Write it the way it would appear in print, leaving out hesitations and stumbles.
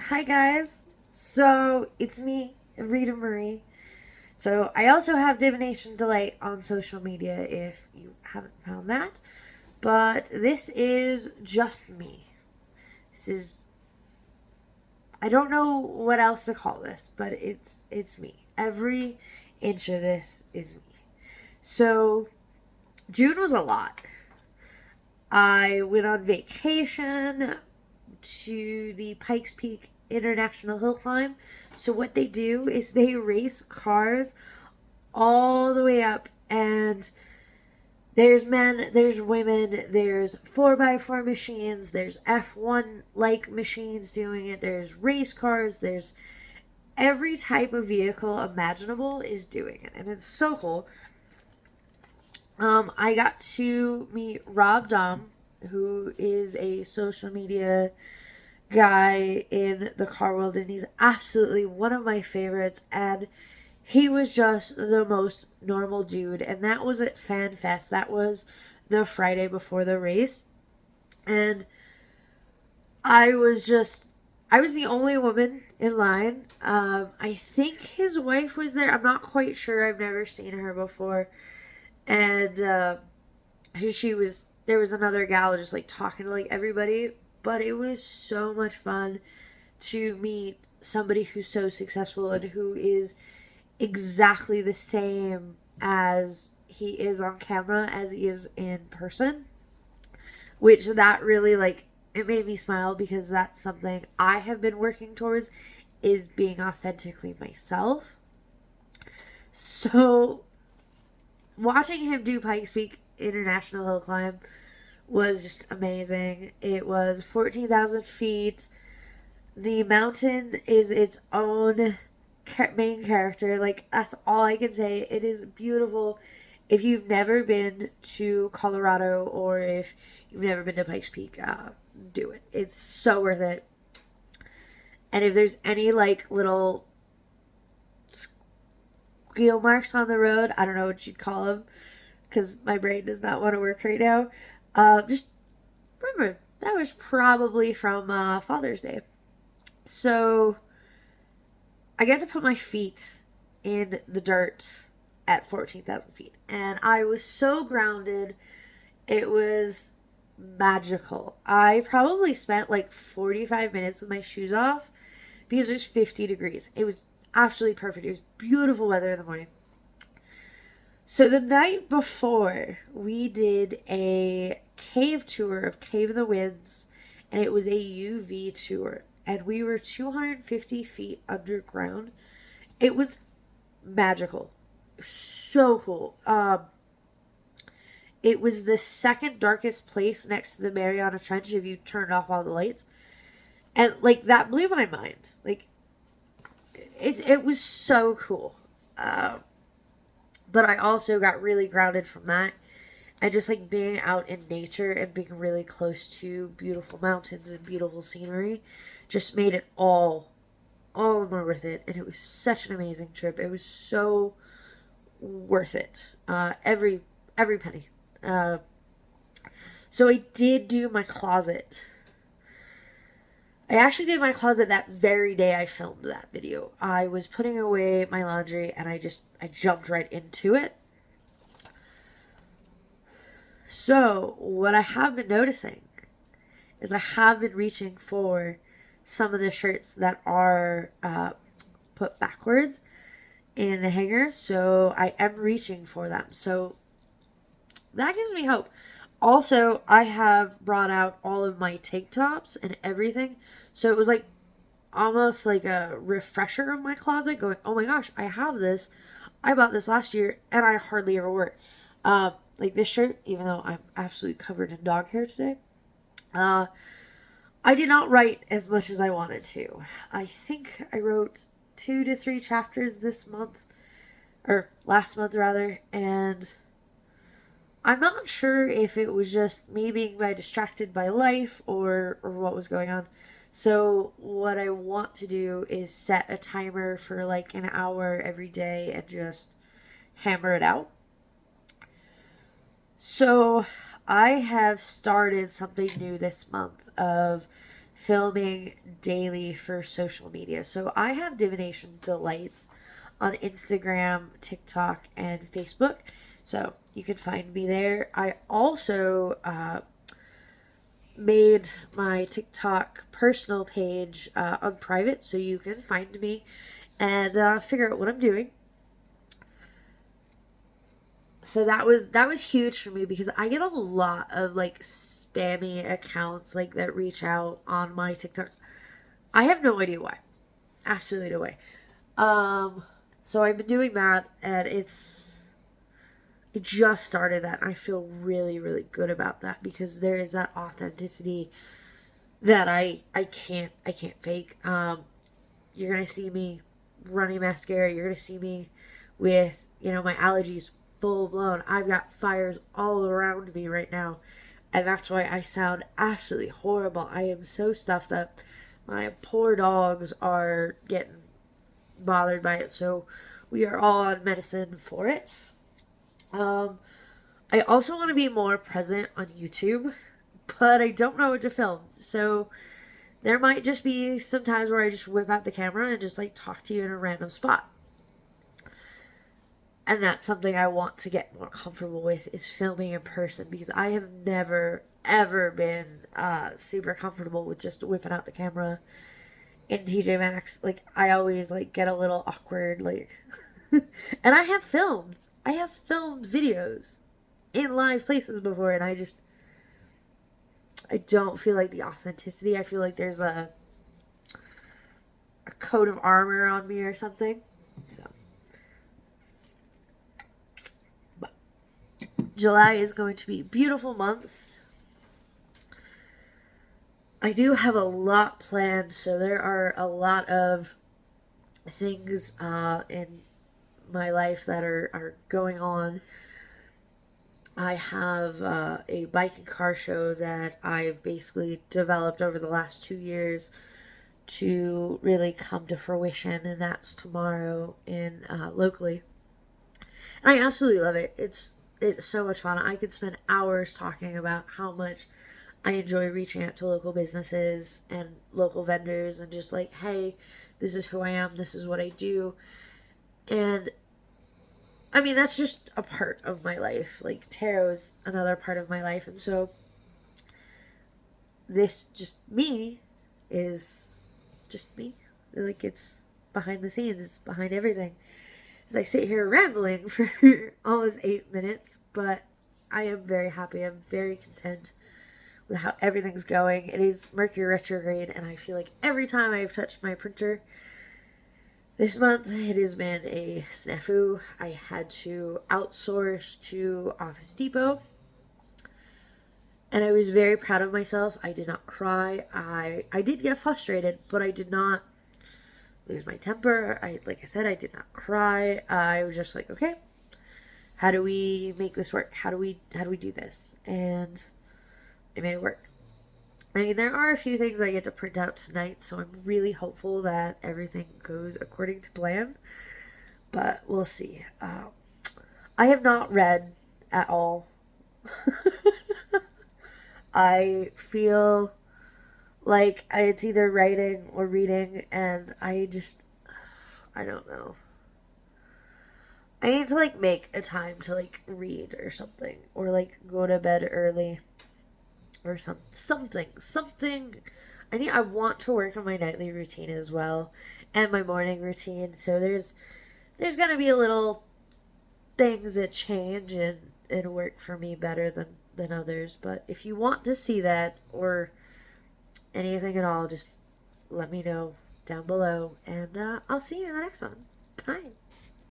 Hi guys. So it's me, Rita-Marie. So I also have Divination Delight on social media if you haven't found that. But this is just me. This is I don't know what else to call this, but it's me. Every inch of this is me. So June was a lot. I went on vacation to the Pikes Peak International Hill Climb. So what they do is they race cars all the way up, and there's men, there's women, there's 4x4 machines, there's F1 like machines doing it, there's race cars, there's every type of vehicle imaginable is doing it, and it's so cool. I got to meet Rob Dom, who is a social media guy in the car world, and he's absolutely one of my favorites. And he was just the most normal dude, and that was at Fan Fest. That was the Friday before the race, and I was the only woman in line. I think his wife was there. I'm not quite sure. I've never seen her before, and she was there was another gal just like talking to like everybody, but it was so much fun to meet somebody who's so successful and who is exactly the same as he is on camera as he is in person, which that really like it made me smile because that's something I have been working towards, is being authentically myself. So watching him do Pikes Peak International Hill Climb was just amazing. It was 14,000 feet. The mountain is its own main character. Like, that's all I can say. It is beautiful. If you've never been to Colorado or if you've never been to Pikes Peak, do it. It's so worth it. And if there's any like little squeal marks on the road, I don't know what you'd call them because my brain does not want to work right now. Just remember that was probably from Father's Day. So I get to put my feet in the dirt at 14,000 feet, and I was so grounded. It was magical. I probably spent like 45 minutes with my shoes off because it was 50 degrees. It was absolutely perfect. It was beautiful weather in the morning. So the night before, we did a cave tour of Cave in the Winds, and it was a UV tour, and we were 250 feet underground. It was magical. So cool. It was the second darkest place next to the Mariana Trench if you turned off all the lights. And, like, that blew my mind. Like, it was so cool. But I also got really grounded from that. And just, like, being out in nature and being really close to beautiful mountains and beautiful scenery just made it all more worth it. And it was such an amazing trip. It was so worth it. Every penny. So I did do my closet. I actually did my closet that very day I filmed that video. I was putting away my laundry and I jumped right into it. So what I have been noticing is I have been reaching for some of the shirts that are put backwards in the hanger. So I am reaching for them. So that gives me hope. Also, I have brought out all of my tank tops and everything. So it was like almost like a refresher of my closet going, oh my gosh, I have this. I bought this last year and I hardly ever wore it. Like this shirt, even though I'm absolutely covered in dog hair today. I did not write as much as I wanted to. I think I wrote 2 to 3 chapters this month, or last month rather, and I'm not sure if it was just me being distracted by life or what was going on. So what I want to do is set a timer for like an hour every day and just hammer it out. So I have started something new this month of filming daily for social media. So I have Divination Delights on Instagram, TikTok, and Facebook. So you can find me there. I also made my TikTok personal page on private, so you can find me and figure out what I'm doing. So that was huge for me because I get a lot of like spammy accounts like that reach out on my TikTok. I have no idea why. Absolutely no way. Um so I've been doing that, and it just started that, and I feel really really good about that because there is that authenticity that I can't fake. You're gonna see me running mascara. You're gonna see me with my allergies full blown. I've got fires all around me right now, and that's why I sound absolutely horrible. I am so stuffed up. My poor dogs are getting bothered by it, so we are all on medicine for it. Um, I also want to be more present on YouTube, but I don't know what to film. So there might just be some times where I just whip out the camera and just like talk to you in a random spot. And that's something I want to get more comfortable with, is filming in person, because I have never ever been super comfortable with just whipping out the camera in TJ Maxx. Like I always like get a little awkward, like and I have filmed videos in live places before, and I don't feel like the authenticity. I feel like there's a coat of armor on me or something. So, but July is going to be beautiful months. I do have a lot planned, so there are a lot of things in my life that are going on. I have a bike and car show that I've basically developed over the last 2 years to really come to fruition, and that's tomorrow in locally. And I absolutely love it. It's so much fun. I could spend hours talking about how much I enjoy reaching out to local businesses and local vendors and just like, hey, this is who I am, this is what I do. And I mean, that's just a part of my life. Like, tarot is another part of my life. And so, this just me is just me. Like, it's behind the scenes, it's behind everything. As I sit here rambling for almost 8 minutes, but I am very happy. I'm very content with how everything's going. It is Mercury retrograde, and I feel like every time I've touched my printer this month, it has been a snafu. I had to outsource to Office Depot, and I was very proud of myself. I did not cry. I did get frustrated, but I did not lose my temper. Like I said, I did not cry. I was just like, okay, how do we make this work? How do we do this? And I made it work. I mean, there are a few things I get to print out tonight, so I'm really hopeful that everything goes according to plan. But we'll see. I have not read at all. I feel like it's either writing or reading, and I don't know. I need to like make a time to like read or something, or like go to bed early or something. I want to work on my nightly routine as well, and my morning routine. So there's gonna be little things that change and work for me better than others. But if you want to see that or anything at all, just let me know down below, and I'll see you in the next one. Bye.